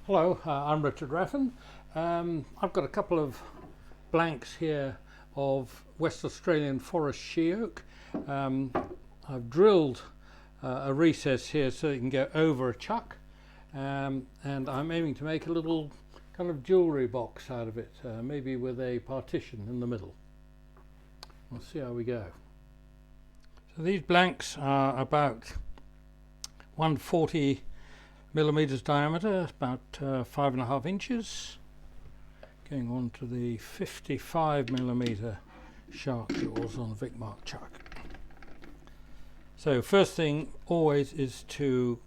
Hello, I'm Richard Raffan. I've got a couple of blanks here of West Australian forest she oak. I've drilled a recess here so it can go over a chuck, and I'm aiming to make a little kind of jewellery box out of it, maybe with a partition in the middle. We'll see how we go. So these blanks are about 140 millimeters diameter, about 5.5 inches, going on to the 55 millimeter shark jaws on the Vicmark chuck. So first thing always is to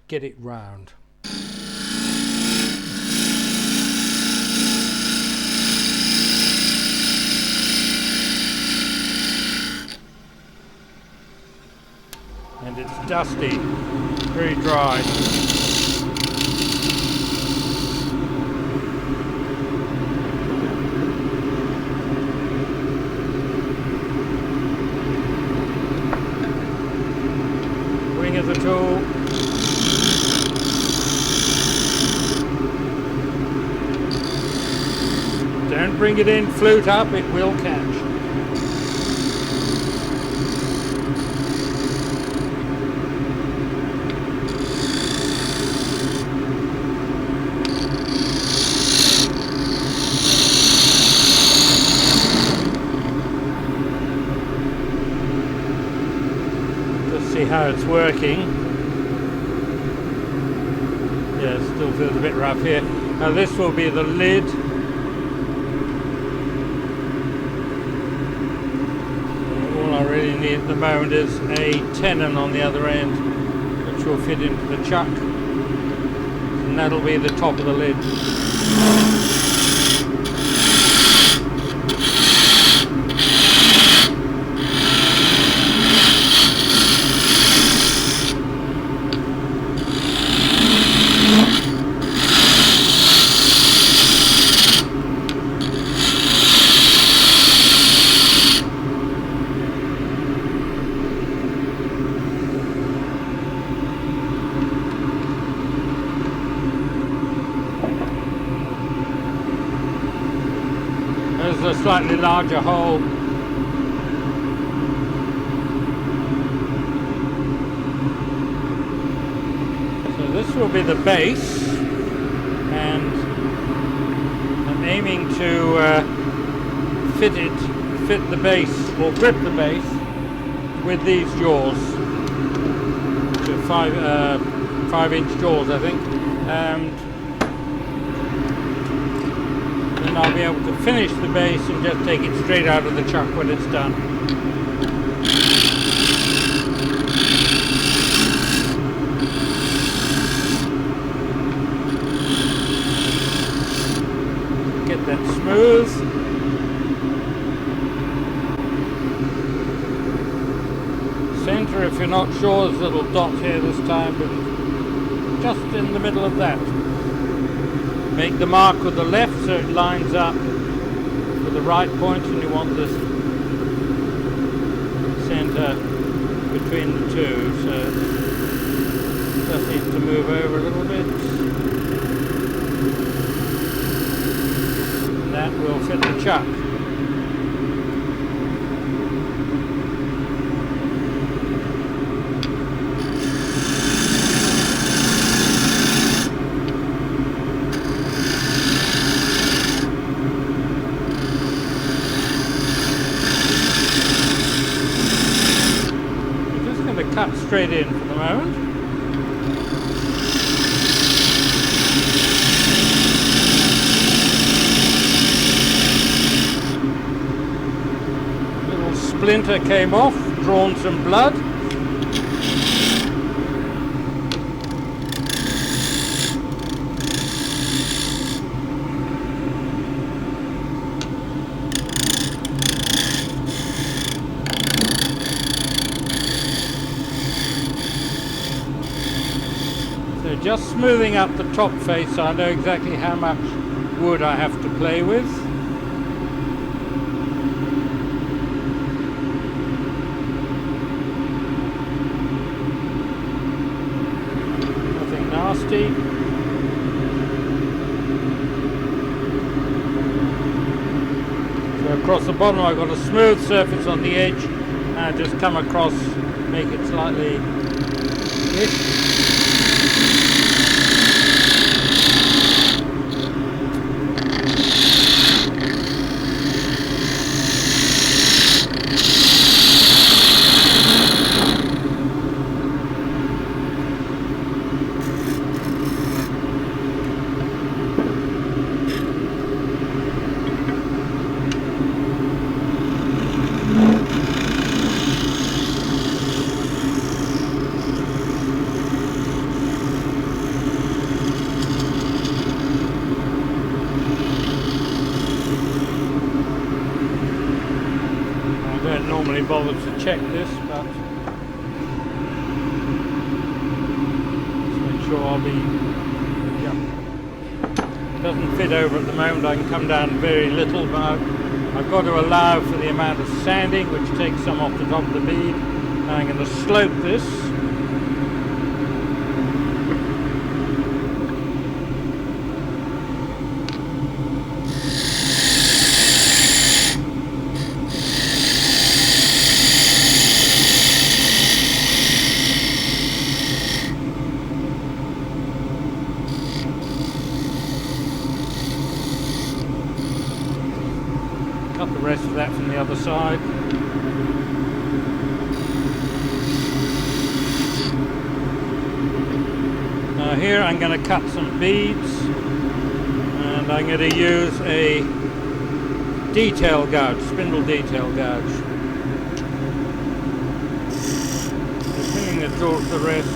get it round. And it's dusty, very dry. Wing of the tool. Don't bring it in flute up, it will catch. See how it's working. Yeah, it still feels a bit rough here. Now this will be the lid. All I really need at the moment is a tenon on the other end, which will fit into the chuck, and that'll be the top of the lid. There's a slightly larger hole. So this will be the base, and I'm aiming to fit the base, or grip the base with these jaws, which are 5-inch jaws, I think, and then I'll be able to finish the base and just take it straight out of the chuck when it's done. Get that smooth. Center, if you're not sure, there's a little dot here this time, but just in the middle of that. Make the mark with the left so it lines up with the right point, and you want this center between the two, so it just needs to move over a little bit. And that will fit the chuck. Cut straight in for the moment. Little splinter came off, drawn some blood. Just smoothing up the top face so I know exactly how much wood I have to play with. Nothing nasty. across the bottom. I've got a smooth surface on the edge. Now just come across, make it slightly normally bother to check this, but just make sure I'll be, it doesn't fit over at the moment. I can come down very little, but I've got to allow for the amount of sanding which takes some off the top of the bead. Now I'm going to slope this. Cut the rest of that from the other side. Now here I'm going to cut some beads, and I'm going to use a detail gouge, spindle detail gouge. Just bringing it towards the rest.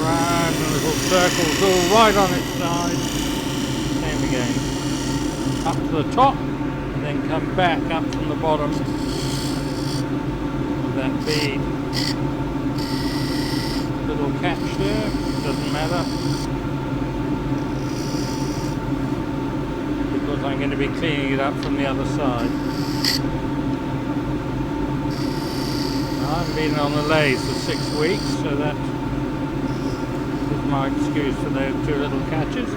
Round little circles all right on its side. Same again. Up to the top, and then come back up from the bottom of that bead. Little catch there, doesn't matter, because I'm going to be cleaning it up from the other side. I've been on the lathe for 6 weeks, so that is my excuse for those two little catches.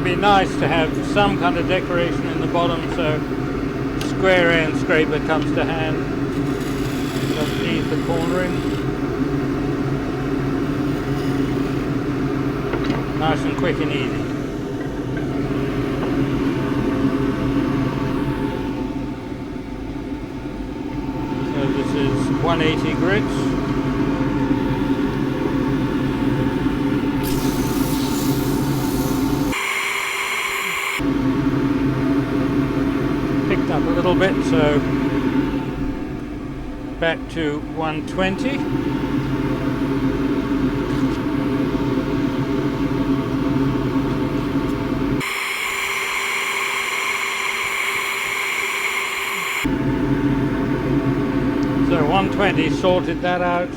Be nice to have some kind of decoration in the bottom, so square end scraper comes to hand. Just need the cornering. Nice and quick and easy. So this is 180 grits. Up a little bit, so back to 120. So 120, sorted that out.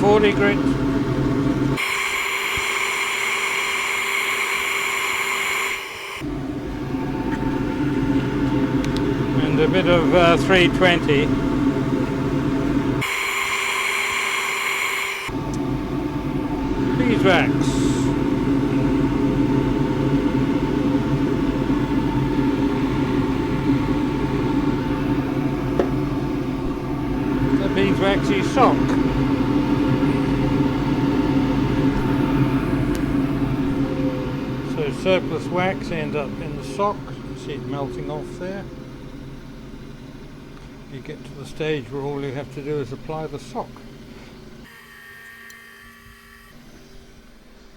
.40 grit. And a bit of 320. Beeswax. The beeswaxy sock. Surplus wax ends up in the sock. You can see it melting off there. You get to the stage where all you have to do is apply the sock.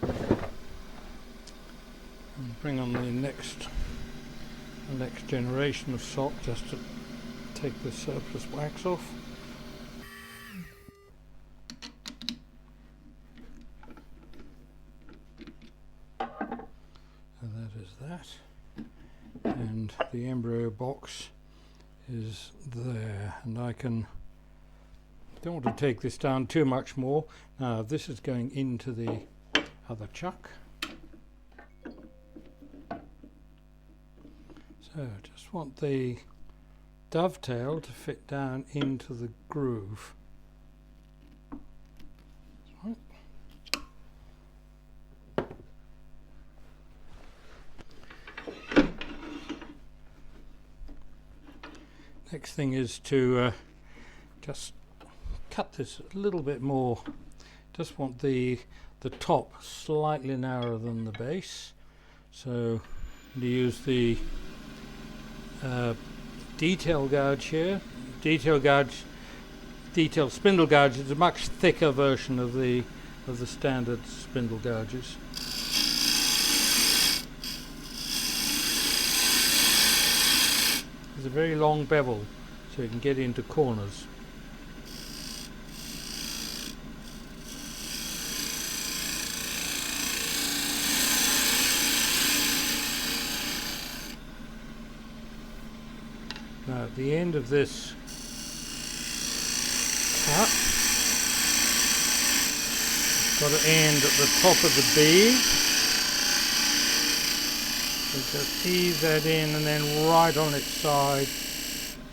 And bring on the next generation of sock just to take the surplus wax off. And the embryo box is there, and I can Don't want to take this down too much more. Now this is going into the other chuck. So just want the dovetail to fit down into the groove. Right. Next thing is to just cut this a little bit more. Just want the top slightly narrower than the base. So you use the detail gouge here. Detail spindle gouge is a much thicker version of the standard spindle gouges. It's a very long bevel, so you can get into corners. Now at the end of this cut, it's got to end at the top of the bead. So just ease that in and then right on its side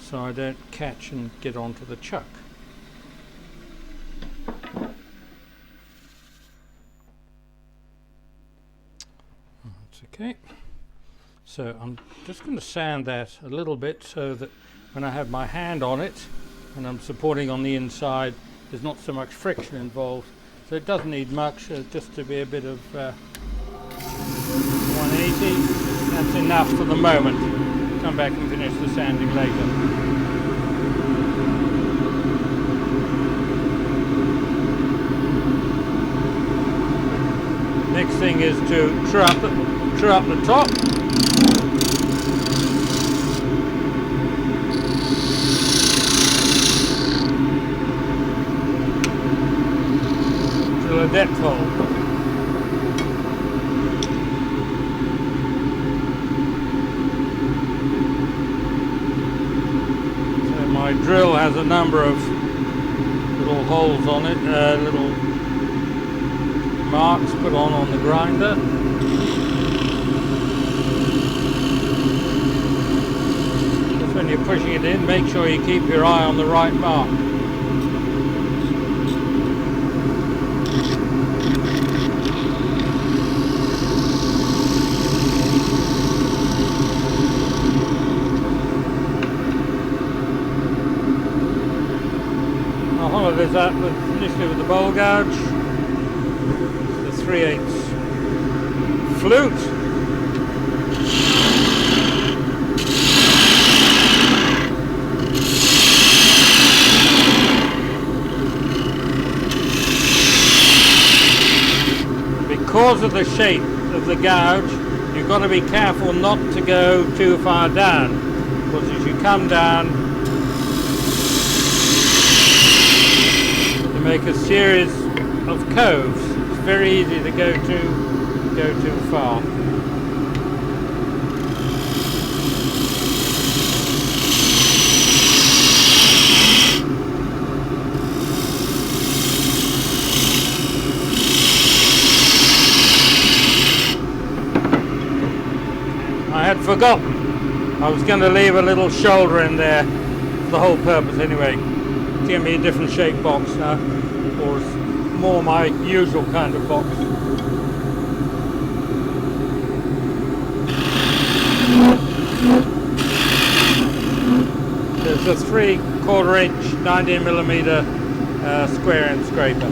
so I don't catch and get onto the chuck. That's okay. So I'm just going to sand that a little bit so that when I have my hand on it and I'm supporting on the inside, there's not so much friction involved. So it doesn't need much, just to be a bit of 180. That's enough for the moment. Come back and finish the sanding later. Next thing is to true up the top. A depth hole. So my drill has a number of little holes on it, little marks put on the grinder. Just when you're pushing it in, make sure you keep your eye on the right mark. This up initially with the bowl gouge, the 3/8 flute, because of the shape of the gouge you've got to be careful not to go too far down, because as you come down make a series of coves. It's very easy to go too far. I had forgotten. I was going to leave a little shoulder in there for the whole purpose anyway. Give me a different shaped box now, or more my usual kind of box. There's a 3/4 inch 19mm square end scraper.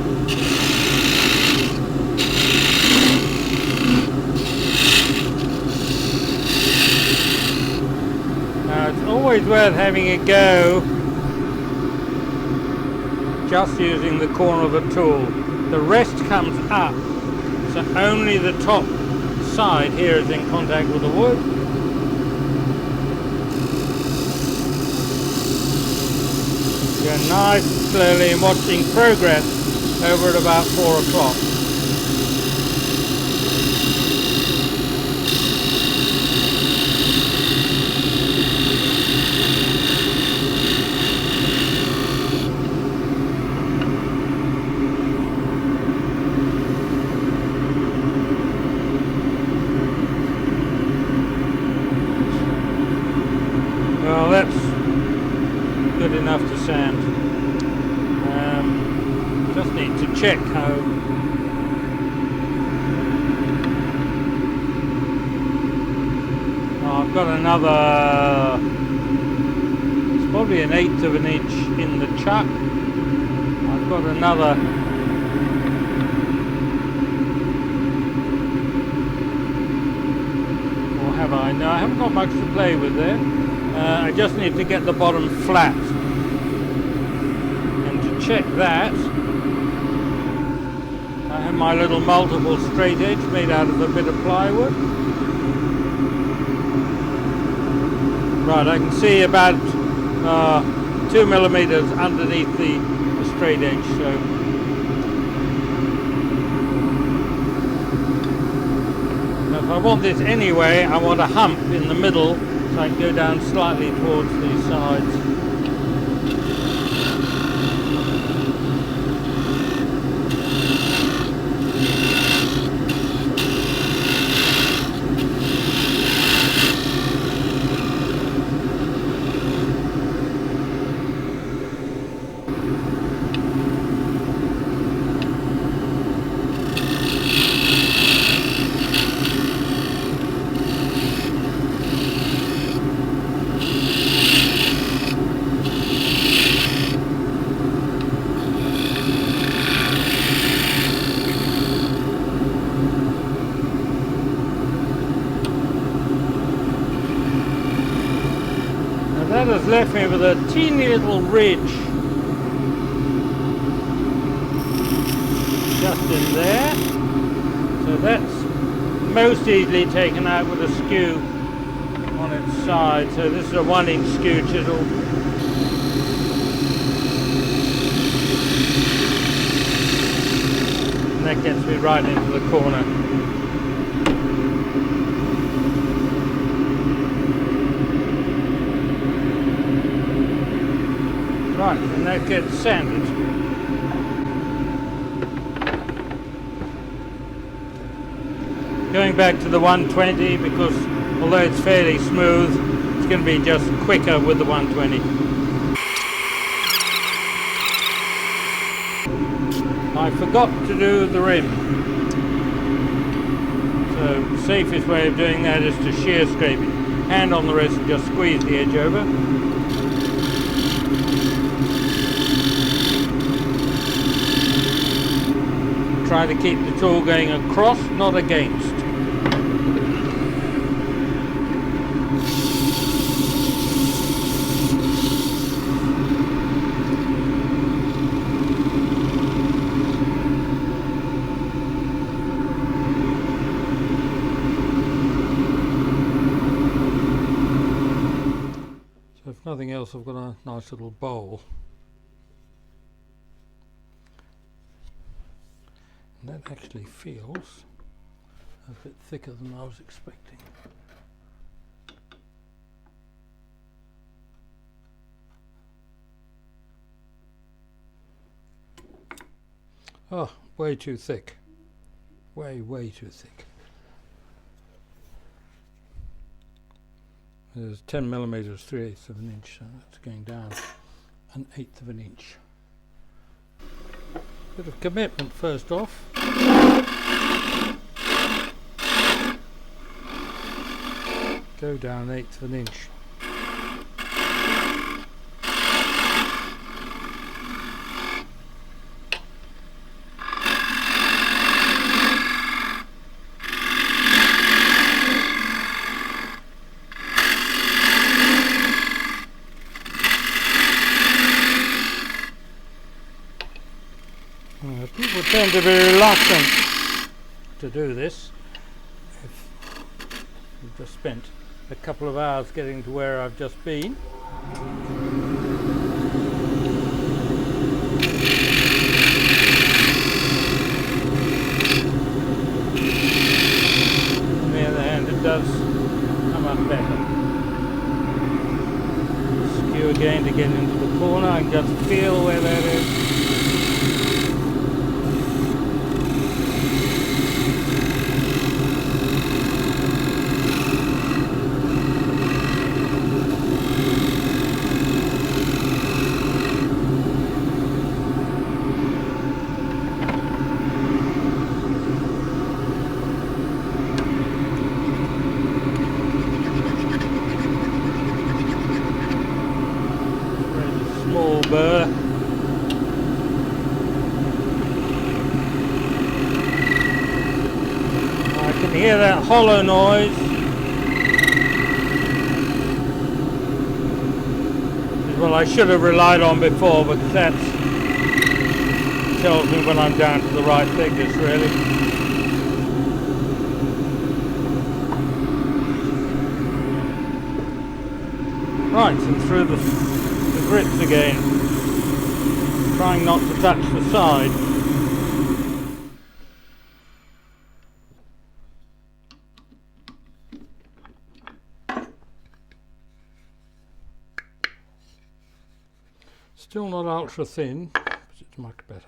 Now it's always worth having a go just using the corner of a tool. The rest comes up, so only the top side here is in contact with the wood. Go nice and slowly and watching progress over at about 4 o'clock. good enough to sand. Just need to check how. Oh, I've got another. It's probably an 1/8 of an inch in the chuck. I've got another. Or have I? No, I haven't got much to play with there. I just need to get the bottom flat. And to check that, I have my little multiple straight edge made out of a bit of plywood. Right, I can see about 2 millimeters underneath the straight edge. So now if I want this anyway, I want a hump in the middle so I can go down slightly towards these sides. That has left me with a teeny little ridge just in there, so that's most easily taken out with a skew on its side. So this is a 1-inch skew chisel. And that gets me right into the corner. Right, and that gets sanded. Going back to the 120 because although it's fairly smooth, it's going to be just quicker with the 120. I forgot to do the rim. So the safest way of doing that is to shear scrape it. Hand on the wrist and just squeeze the edge over. Try to keep the tool going across, not against. So if nothing else, I've got a nice little bowl. That actually feels a bit thicker than I was expecting. Oh, way too thick. Way too thick. There's 10 millimeters, 3/8 of an inch, so that's going down 1/8 of an inch. Bit of commitment first off. Go down 1/8 of an inch. People tend to be reluctant to do this if you've just spent a couple of hours getting to where I've just been. On the other hand, it does come up better. Skew again to get into the corner. I can just feel where that is. small burr. I can hear that hollow noise. Which is what I should have relied on before, because that tells me when I'm down to the right thickness, really. Right, and through the grips again, trying not to touch the side. Still not ultra thin, but it's much better.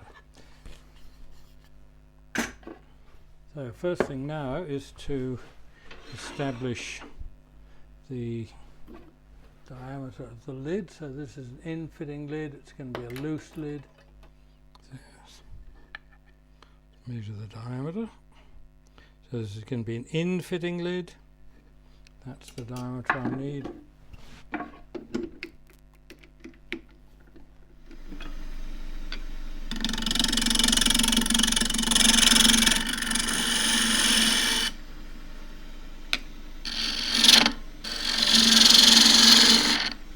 So first thing now is to establish the diameter of the lid. So this is an in-fitting lid, it's going to be a loose lid. So measure the diameter. So this is going to be an in-fitting lid. That's the diameter I need.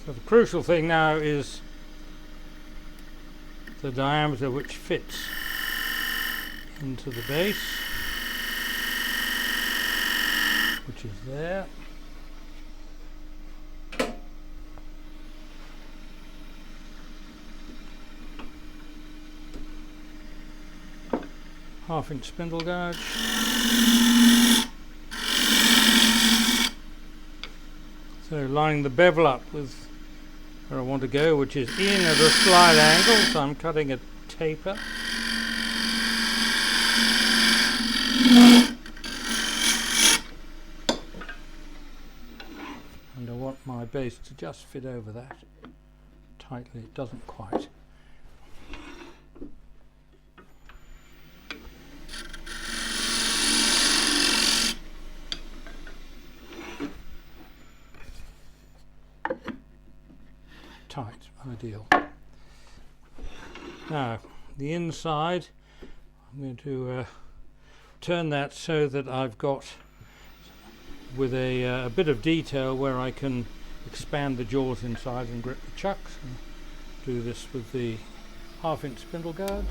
So the crucial thing now is the diameter which fits into the base, which is there. Half-inch spindle gouge. So lining the bevel up with where I want to go, which is in at a slight angle, so I'm cutting a taper. And I want my base to just fit over that tightly. It doesn't quite. Tight, ideal. Now, the inside, I'm going to turn that so that I've got, with a bit of detail where I can expand the jaws inside and grip the chucks. And do this with the half-inch spindle gouge.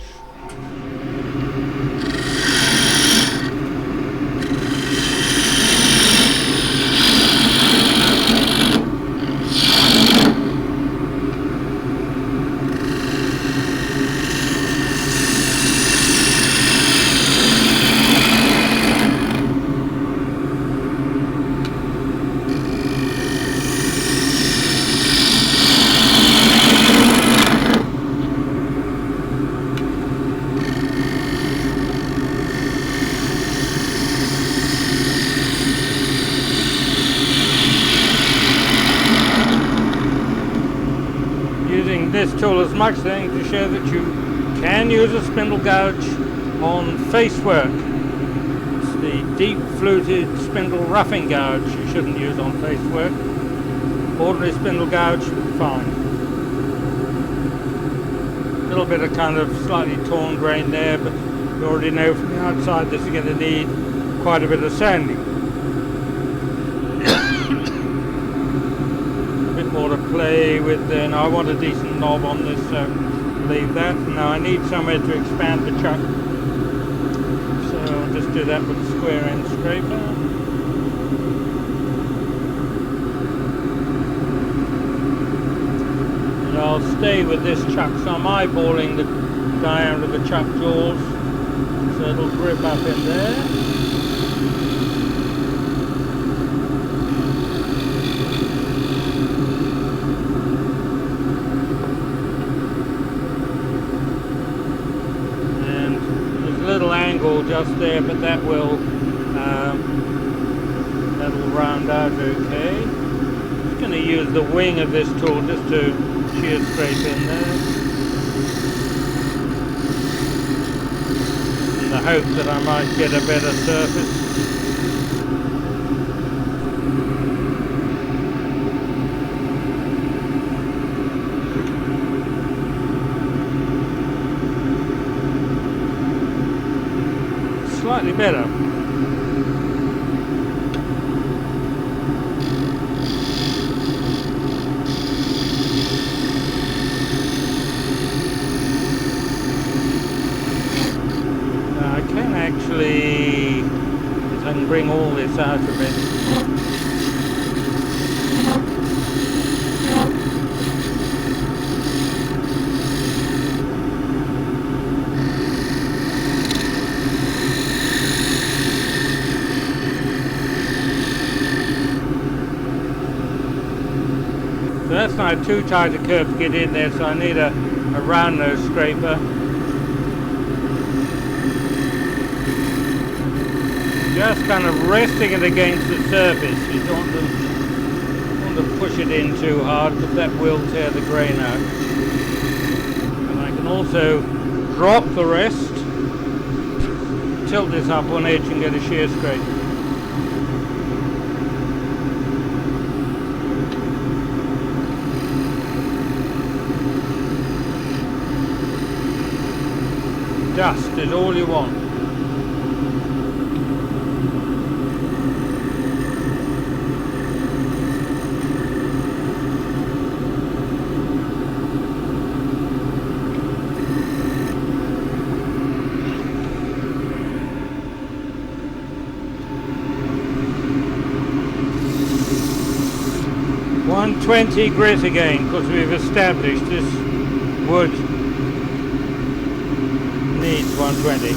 This tool as much thing to show that you can use a spindle gouge on face work. It's the deep fluted spindle roughing gouge you shouldn't use on face work. Ordinary spindle gouge, fine. A little bit of kind of slightly torn grain there, but you already know from the outside this is going to need quite a bit of sanding. More to play with. Now I want a decent knob on this, so leave that. Now I need somewhere to expand the chuck, so I'll just do that with a square end scraper. And I'll stay with this chuck, so I'm eyeballing the diameter of the chuck jaws, so it'll grip up in there. Just there, but that will that'll round out okay. I'm just going to use the wing of this tool just to shear scrape in there, in the hope that I might get a better surface. better. Now I can actually, if I can bring all this out of it. So that's not too tight a curve to get in there, so I need a round nose scraper. Just kind of resting it against the surface. You don't want to push it in too hard because that will tear the grain out. And I can also drop the rest, tilt this up on edge and get a shear scrape. Dust is all you want. .120 grit again, because we've established this wood needs 120.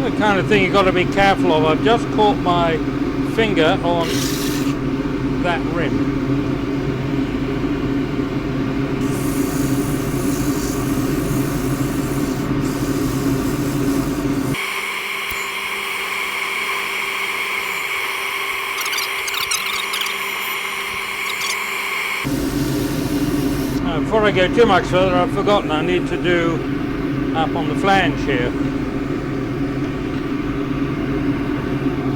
The kind of thing you've got to be careful of. I've just caught my finger on that rim. Before I go too much further, I've forgotten I need to do up on the flange here.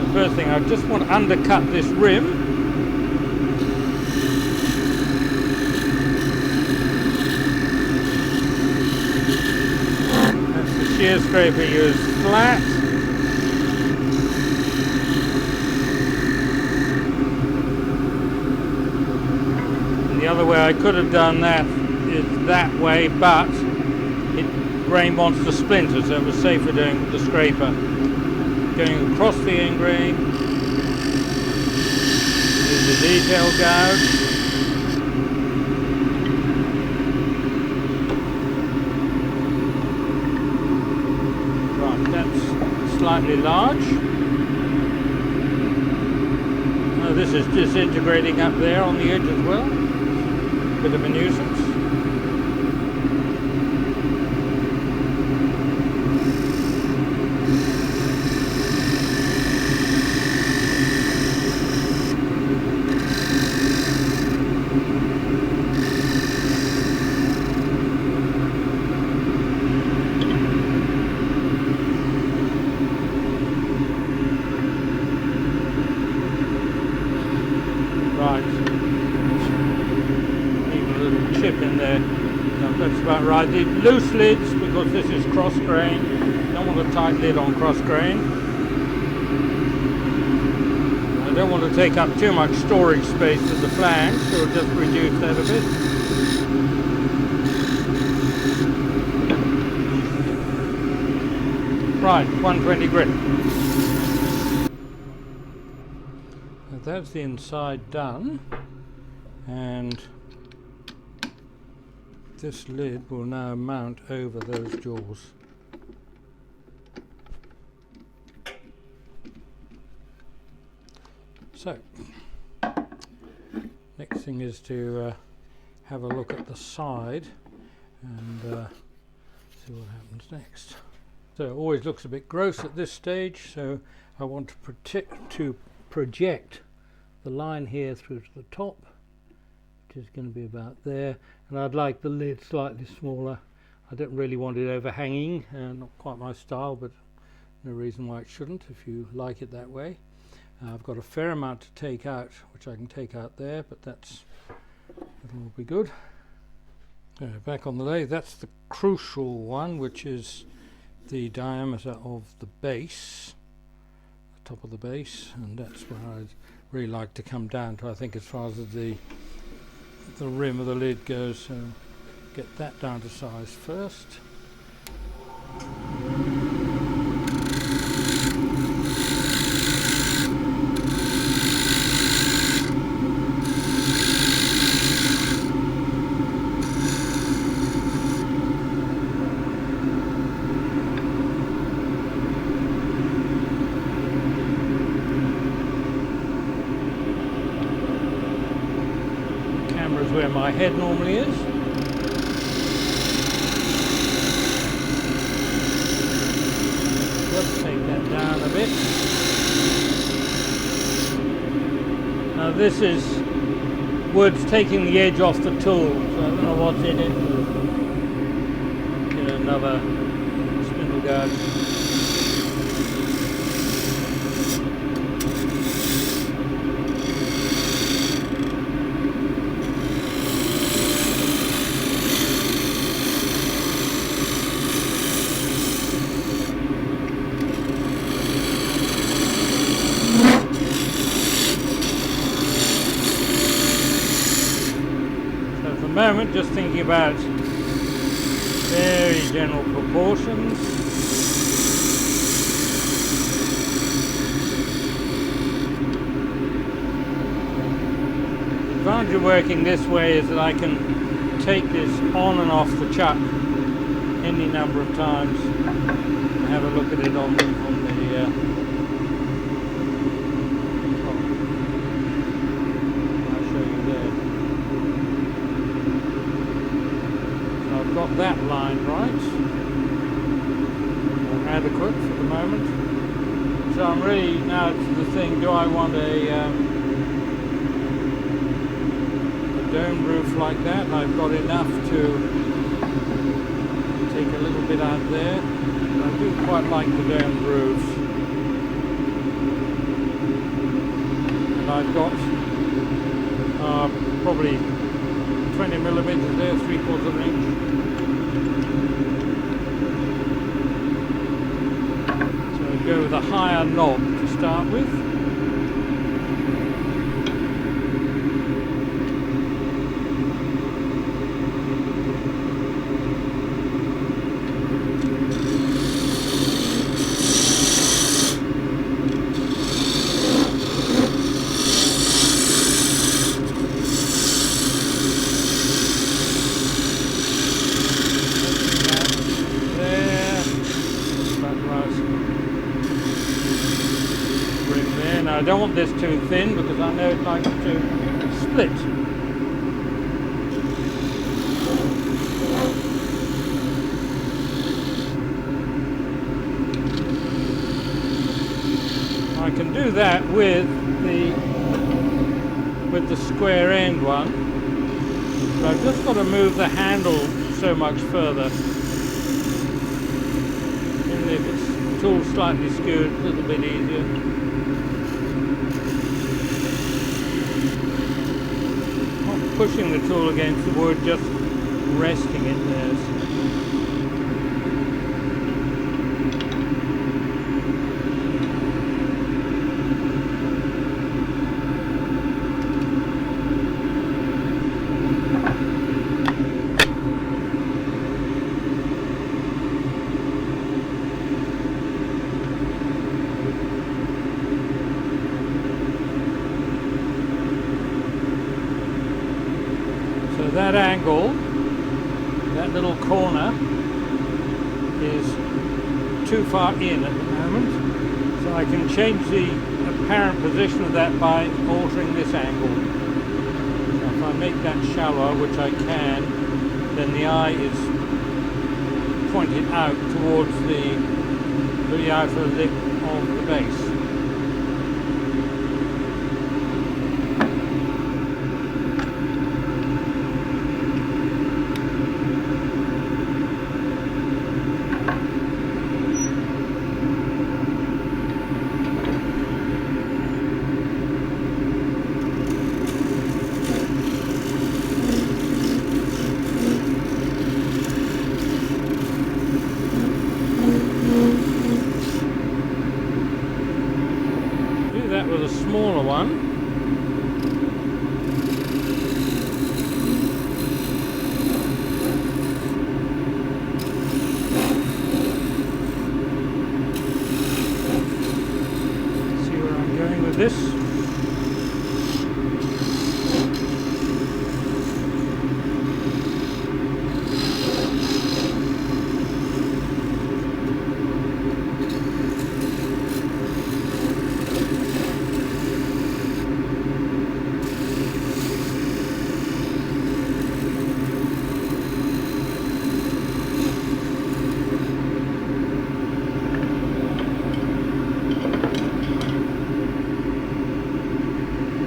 The first thing, I just want to undercut this rim. That's the shear scraper used flat. The other way I could have done that is that way, but grain wants to splinter, so it was safer doing with the scraper. Going across the end grain. Here's the detail gouge. Right, that's slightly large. Oh, this is disintegrating up there on the edge as well. Bit of a nuisance. In there. No, that's about right. The loose lids, because this is cross grain. Don't want a tight lid on cross grain. I don't want to take up too much storage space at the flange, so we'll just reduce that a bit. Right, 120 grit. Now that's the inside done, and this lid will now mount over those jaws. So, next thing is to have a look at the side and see what happens next. So it always looks a bit gross at this stage, so I want to project the line here through to the top, which is going to be about there, and I'd like the lid slightly smaller. I don't really want it overhanging, not quite my style, but No reason why it shouldn't if you like it that way. I've got a fair amount to take out, which I can take out there, but that'll be good. Back on the lathe, that's the crucial one, which is the diameter of the base, the top of the base, and that's where I'd really like to come down to, I think, as far as the rim of the lid goes. So get that down to size first. Camera's where my head normally is. Let's take that down a bit. Now this is wood's taking the edge off the tool, so I don't know what's in it. Get another spindle guard. Moment, just thinking about very general proportions. The advantage of working this way is that I can take this on and off the chuck any number of times and have a look at it on the got that line right, or adequate for the moment. So I'm really now to the thing, do I want a dome roof like that? I've got enough to take a little bit out there. I do quite like the dome roofs. And I've got probably 20 millimeters there, 3/4 of an inch. Go with a higher knob to start with. I don't want this too thin because I know it likes to split. I can do that with the square end one, but I've just got to move the handle so much further. Even if it's the tool's slightly skewed, it's a little bit easier. Pushing the tool against the wood, just resting it there. That angle, that little corner, is too far in at the moment, so I can change the apparent position of that by altering this angle. So if I make that shallower, which I can, then the eye is pointed out towards the outer lip of the base. a smaller one. See where I'm going with this?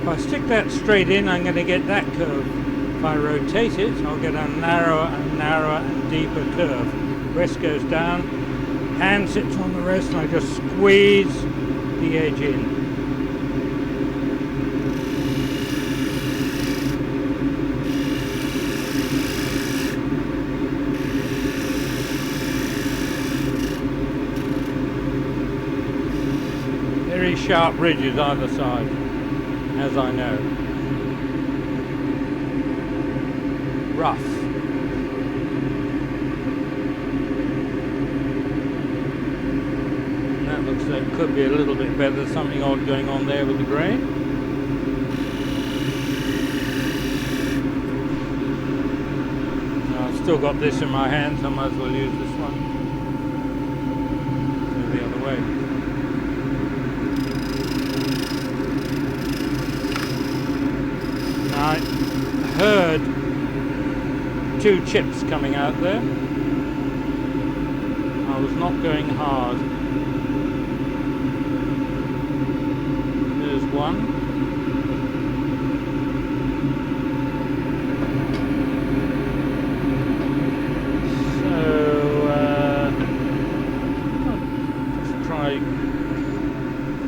If I stick that straight in, I'm going to get that curve. If I rotate it, I'll get a narrower and narrower and deeper curve. Rest goes down, hand sits on the rest, and I just squeeze the edge in. Very sharp ridges either side, as I know. Rough. And that looks like it could be a little bit better. There's something odd going on there with the grain. I've still got this in my hands, I might as well use this one. Go the other way. I heard two chips coming out there. I was not going hard. There's one. So just try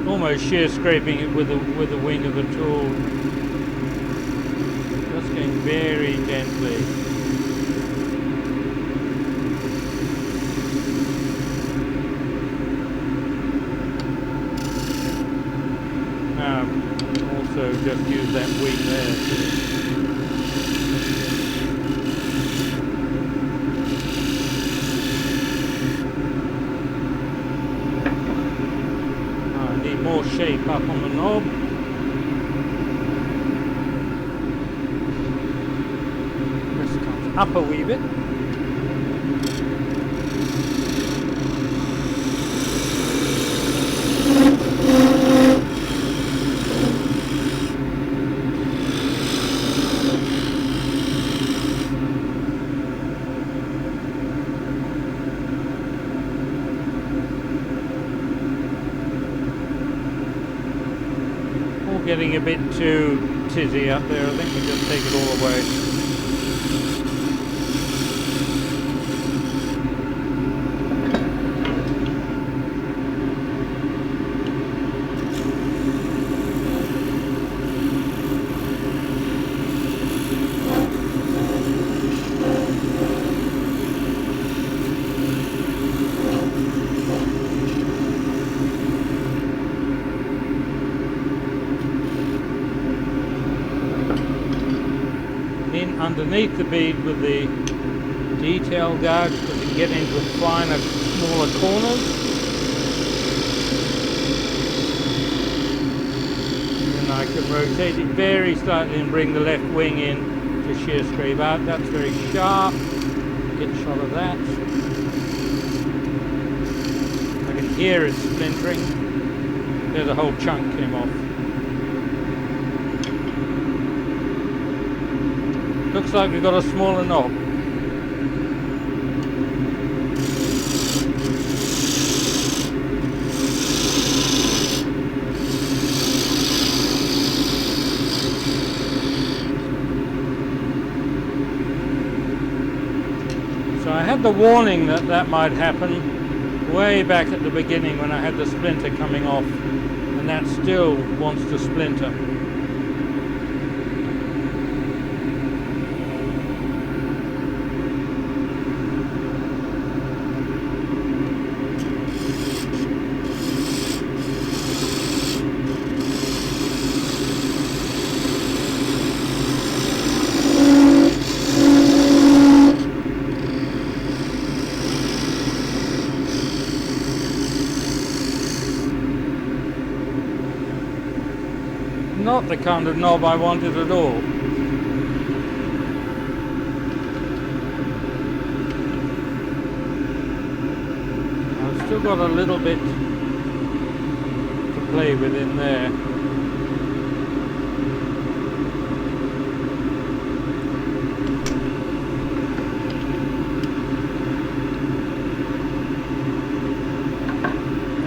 almost shear scraping it with the wing of the tool. Very gently. Also just use that wing there. I need more shape up on the knob. Up a wee bit. All getting a bit too tizzy up there. I think we just take it all away. Underneath the bead with the detail gouge, because you can get into finer, smaller corners. And I can rotate it very slightly and bring the left wing in to shear scrape out. That's very sharp. Get a shot of that. I can hear it splintering. There's a whole chunk came off. Looks like we've got a smaller knob. So I had the warning that that might happen way back at the beginning when I had the splinter coming off, and that still wants to splinter. not the kind of knob I wanted at all. I've still got a little bit to play with in there.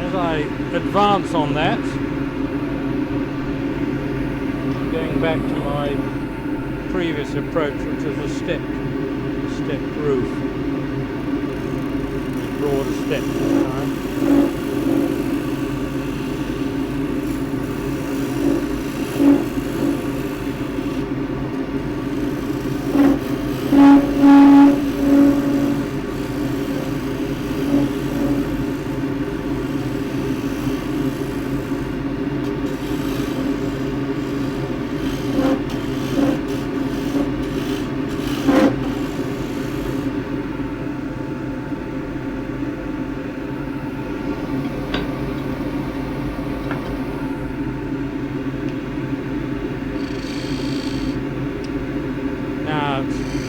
As I advance on that, going back to my previous approach, which was a stepped roof, broad steps this time.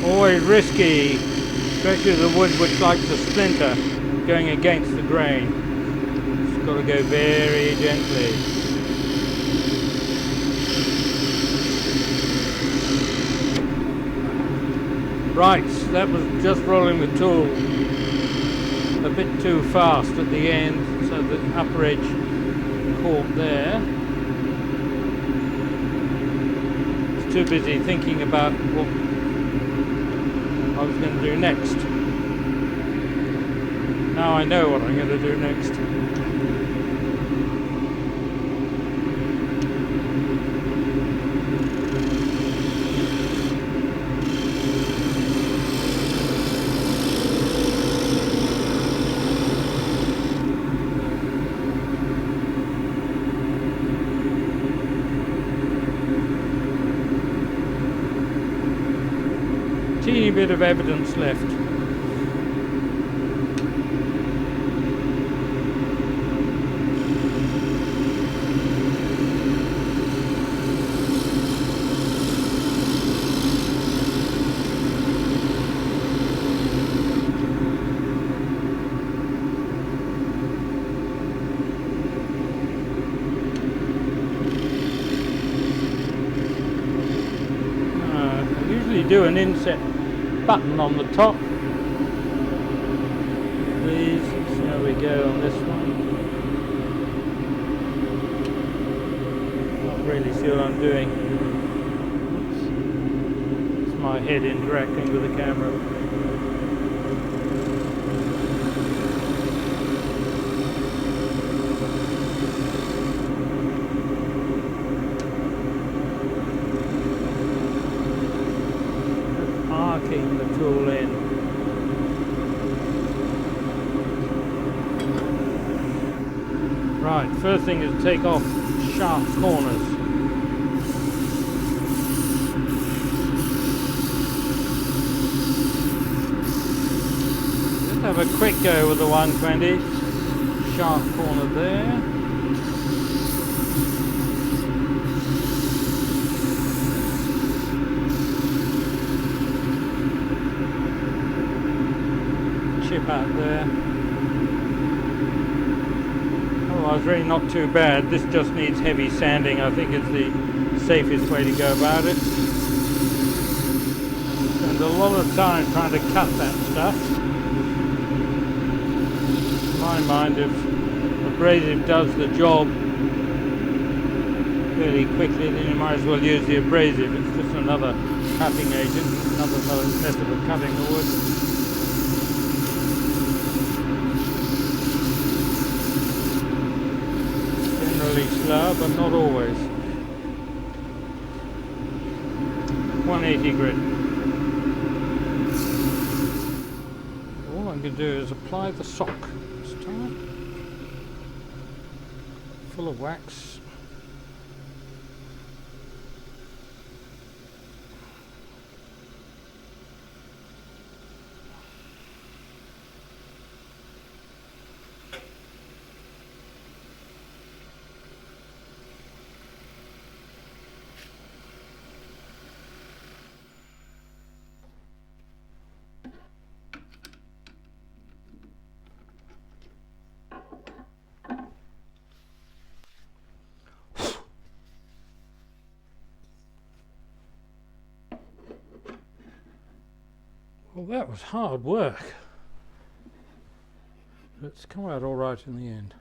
Always risky, especially the wood which likes to splinter, going against the grain. It's got to go very gently. Right, that was just rolling the tool a bit too fast at the end, so the upper edge caught there. It's too busy thinking about what I was going to do next. Now I know what I'm going to do next. Teeny bit of evidence left. I usually do an inset button on the top. Please, see how we go on this one. Not really see what I'm doing. It's my head interacting with the camera. Arcing the tool in. Right, first thing is take off sharp corners. Just have a quick go with the 120. Sharp corner there. Chip out there. Otherwise, really not too bad. This just needs heavy sanding. I think it's the safest way to go about it. Spend a lot of time trying to cut that stuff. In my mind, if abrasive does the job fairly quickly, then you might as well use the abrasive. It's just another cutting agent, another method of cutting the wood. Slow, but not always. 180 grit. All I'm going to do is apply the sock this time. Full of wax. Well, that was hard work. It's come out all right in the end.